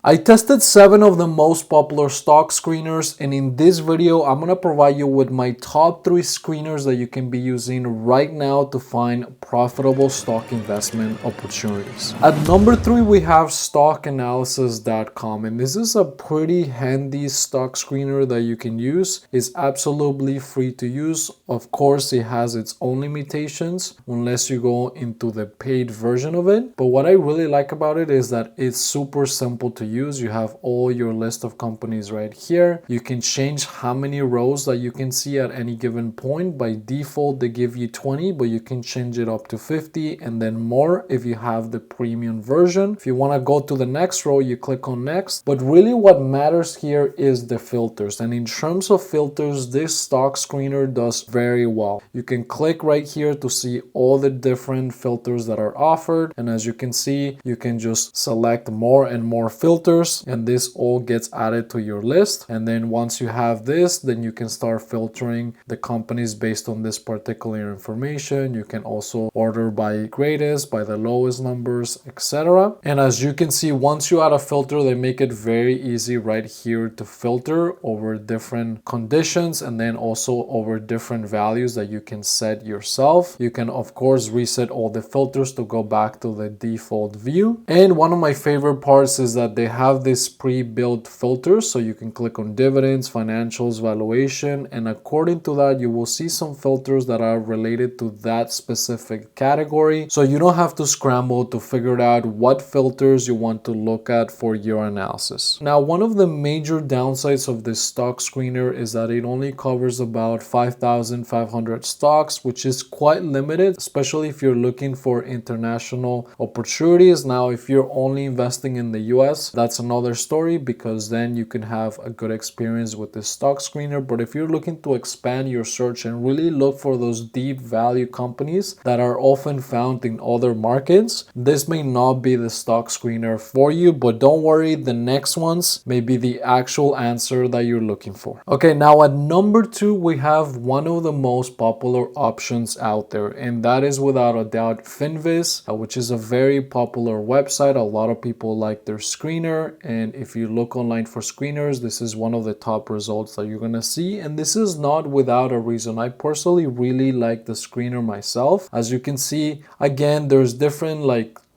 I tested 7 of the most popular stock screeners, and in this video I'm going to provide you with my top 3 screeners that you can be using right now to find profitable stock investment opportunities. At number 3 we have StockAnalysis.com, and this is a pretty handy stock screener that you can use. It's absolutely free to use. Of course, it has its own limitations unless you go into the paid version of it, but what I really like about it is that it's super simple to use. You have all your list of companies right here. You can change how many rows that you can see at any given point. By default they give you 20, but you can change it up to 50 and then more if you have the premium version. If you want to go to the next row, you click on next. But really what matters here is the filters, and in terms of filters, this stock screener does very well. You can click right here to see all the different filters that are offered, and as you can see, you can just select more and more filters, and this all gets added to your list. And then once you have this, then you can start filtering the companies based on this particular information. You can also order by greatest, by the lowest numbers, etc. And as you can see, once you add a filter, they make it very easy right here to filter over different conditions and then also over different values that you can set yourself. You can of course reset all the filters to go back to the default view. And one of my favorite parts is that they have this pre-built filters, so you can click on dividends, financials, valuation, and according to that you will see some filters that are related to that specific category, so you don't have to scramble to figure out what filters you want to look at for your analysis. Now, one of the major downsides of this stock screener is that it only covers about 5,500 stocks, which is quite limited, especially if you're looking for international opportunities. Now, if you're only investing in the US, that's another story, because then you can have a good experience with this stock screener. But if you're looking to expand your search and really look for those deep value companies that are often found in other markets, this may not be the stock screener for you, but don't worry, the next ones may be the actual answer that you're looking for. Okay, now at number 2 we have one of the most popular options out there, and that is without a doubt FinViz, which is a very popular website. A lot of people like their screener, and if you look online for screeners, this is one of the top results that you're gonna see, and this is not without a reason. I personally really like the screener myself. As you can see, again, there's different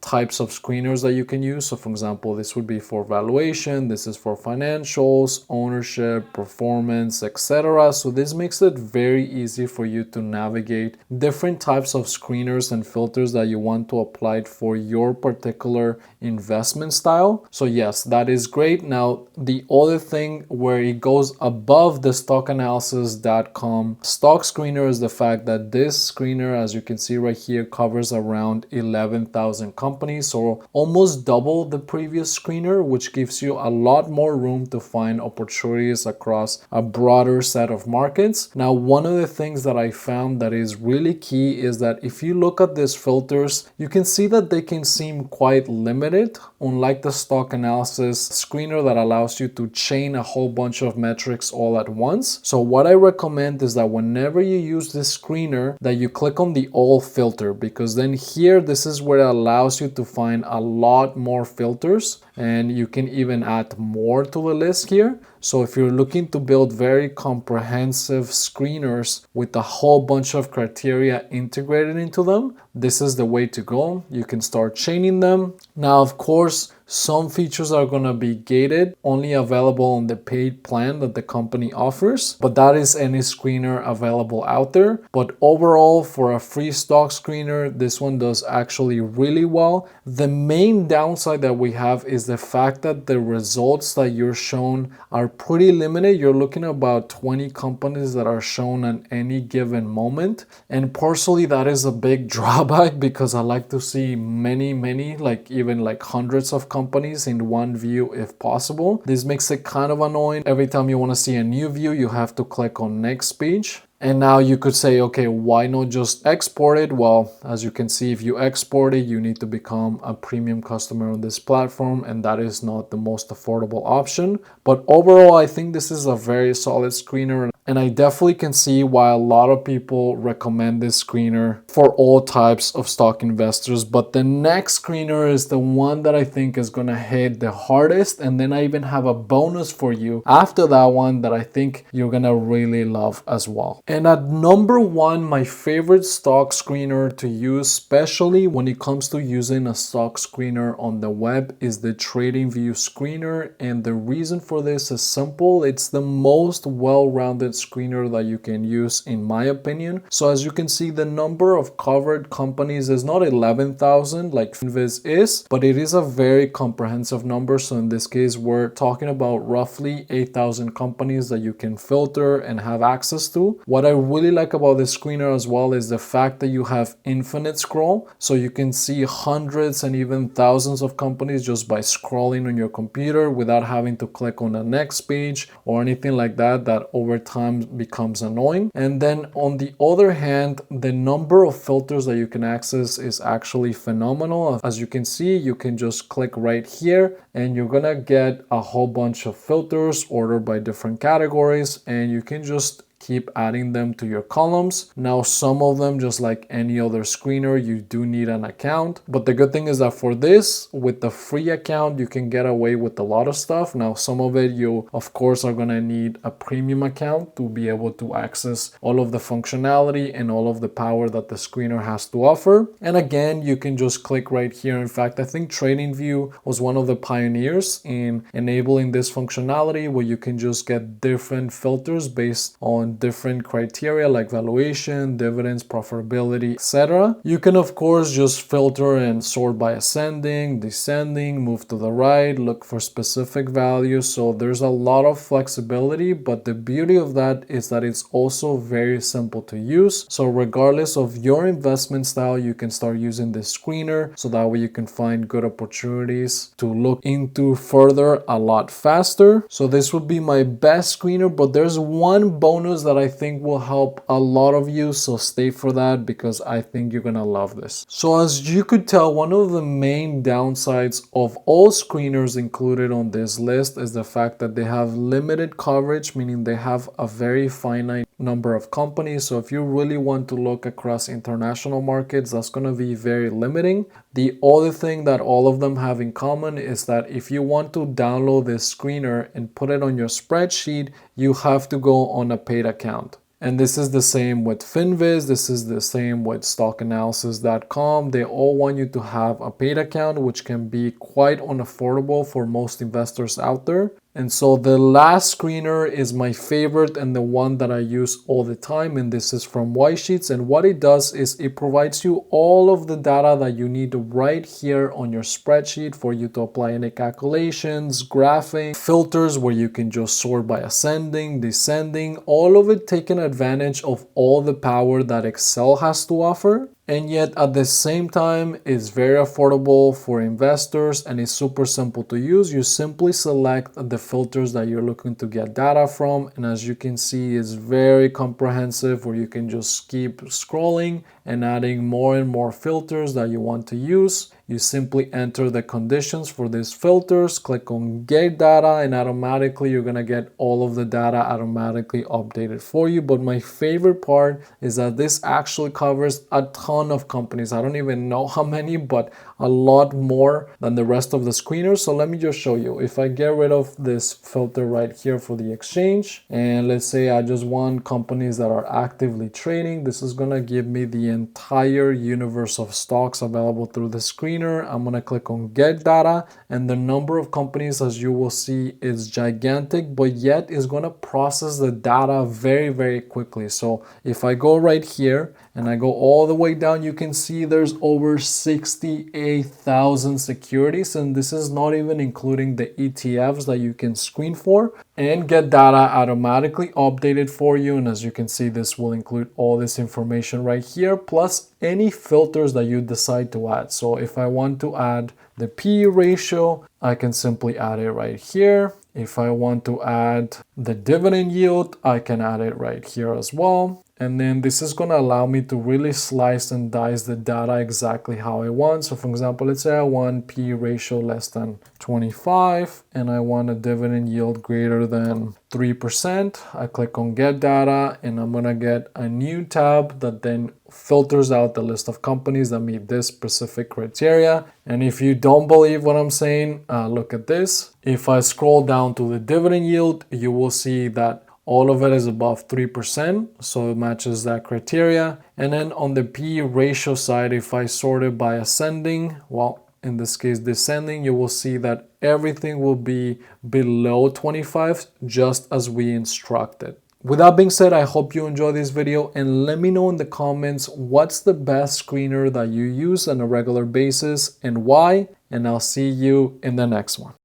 types of screeners that you can use. So for example, this would be for valuation, this is for financials, ownership, performance, etc. So this makes it very easy for you to navigate different types of screeners and filters that you want to apply for your particular investment style. So yes, that is great. Now, the other thing where it goes above the StockAnalysis.com stock screener is the fact that this screener, as you can see right here, covers around 11,000 companies, so almost double the previous screener, which gives you a lot more room to find opportunities across a broader set of markets. Now, one of the things that I found that is really key is that if you look at these filters, you can see that they can seem quite limited, unlike the stock analysis screener that allows you to chain a whole bunch of metrics all at once. So what I recommend is that whenever you use this screener, that you click on the all filter, because then here, this is where it allows you to find a lot more filters, and you can even add more to the list here. So if you're looking to build very comprehensive screeners with a whole bunch of criteria integrated into them, this is the way to go. You can start chaining them. Now, of course, some features are going to be gated, only available on the paid plan that the company offers, but that is any screener available out there. But overall, for a free stock screener, this one does actually really well. The main downside that we have is the fact that the results that you're shown are pretty limited. You're looking at about 20 companies that are shown at any given moment, and personally that is a big drawback, because I like to see many, even hundreds of companies in one view if possible. This makes it kind of annoying. Every time you want to see a new view, you have to click on next page. And now you could say, okay, why not just export it? Well, as you can see, if you export it, you need to become a premium customer on this platform, and that is not the most affordable option. But overall, I think this is a very solid screener. And I definitely can see why a lot of people recommend this screener for all types of stock investors. But the next screener is the one that I think is going to hit the hardest. And then I even have a bonus for you after that one that I think you're going to really love as well. And at number one, my favorite stock screener to use, especially when it comes to using a stock screener on the web, is the TradingView screener. And the reason for this is simple. It's the most well-rounded screener that you can use, in my opinion. So as you can see, the number of covered companies is not 11,000 like FinViz is, but it is a very comprehensive number. So in this case, we're talking about roughly 8,000 companies that you can filter and have access to. What I really like about this screener as well is the fact that you have infinite scroll. So you can see hundreds and even thousands of companies just by scrolling on your computer without having to click on the next page or anything like that, that over time becomes annoying. And then on the other hand, the number of filters that you can access is actually phenomenal. As you can see, you can just click right here and you're gonna get a whole bunch of filters ordered by different categories, and you can just keep adding them to your columns. Now, some of them, just like any other screener, you do need an account. But the good thing is that for this, with the free account, you can get away with a lot of stuff. Now, some of it, you of course are gonna need a premium account to be able to access all of the functionality and all of the power that the screener has to offer. And again, you can just click right here. In fact, I think TradingView was one of the pioneers in enabling this functionality where you can just get different filters based on different criteria like valuation, dividends, profitability, etc. You can of course just filter and sort by ascending, descending, move to the right, look for specific values. So there's a lot of flexibility, but the beauty of that is that it's also very simple to use. So regardless of your investment style, you can start using this screener, so that way you can find good opportunities to look into further a lot faster. So this would be my best screener, but there's one bonus that I think will help a lot of you, so stay for that because I think you're gonna love this. So as you could tell, one of the main downsides of all screeners included on this list is the fact that they have limited coverage, meaning they have a very finite number of companies. So if you really want to look across international markets, that's going to be very limiting. The other thing that all of them have in common is that if you want to download this screener and put it on your spreadsheet, you have to go on a paid account. And this is the same with FinViz, this is the same with StockAnalysis.com. They all want you to have a paid account, which can be quite unaffordable for most investors out there. And so the last screener is my favorite and the one that I use all the time, and this is from Wisesheets. And what it does is it provides you all of the data that you need right here on your spreadsheet for you to apply any calculations, graphing, filters where you can just sort by ascending, descending, all of it taking advantage of all the power that Excel has to offer. And yet at the same time, it's very affordable for investors and it's super simple to use. You simply select the filters that you're looking to get data from. And as you can see, it's very comprehensive where you can just keep scrolling and adding more and more filters that you want to use. You simply enter the conditions for these filters, click on get data, and automatically you're gonna get all of the data automatically updated for you. But my favorite part is that this actually covers a ton of companies. I don't even know how many, but a lot more than the rest of the screeners. So let me just show you. If I get rid of this filter right here for the exchange, and let's say I just want companies that are actively trading, this is gonna give me the entire universe of stocks available through the screener. I'm gonna click on get data, and the number of companies, as you will see, is gigantic, but yet is gonna process the data very, very quickly. So if I go right here and I go all the way down, you can see there's over 68,000 securities, and this is not even including the ETFs that you can screen for and get data automatically updated for you. And as you can see, this will include all this information right here, plus any filters that you decide to add. So if I want to add the PE ratio, I can simply add it right here. If I want to add the dividend yield, I can add it right here as well. And then this is going to allow me to really slice and dice the data exactly how I want. So for example, let's say I want P ratio less than 25 and I want a dividend yield greater than 3%. I click on get data and I'm going to get a new tab that then filters out the list of companies that meet this specific criteria. And if you don't believe what I'm saying, look at this. If I scroll down to the dividend yield, you will see that all of it is above 3%, so it matches that criteria. And then on the P ratio side, if I sort it by ascending, well, in this case descending, you will see that everything will be below 25, just as we instructed. With that being said, I hope you enjoyed this video and let me know in the comments what's the best screener that you use on a regular basis and why, and I'll see you in the next one.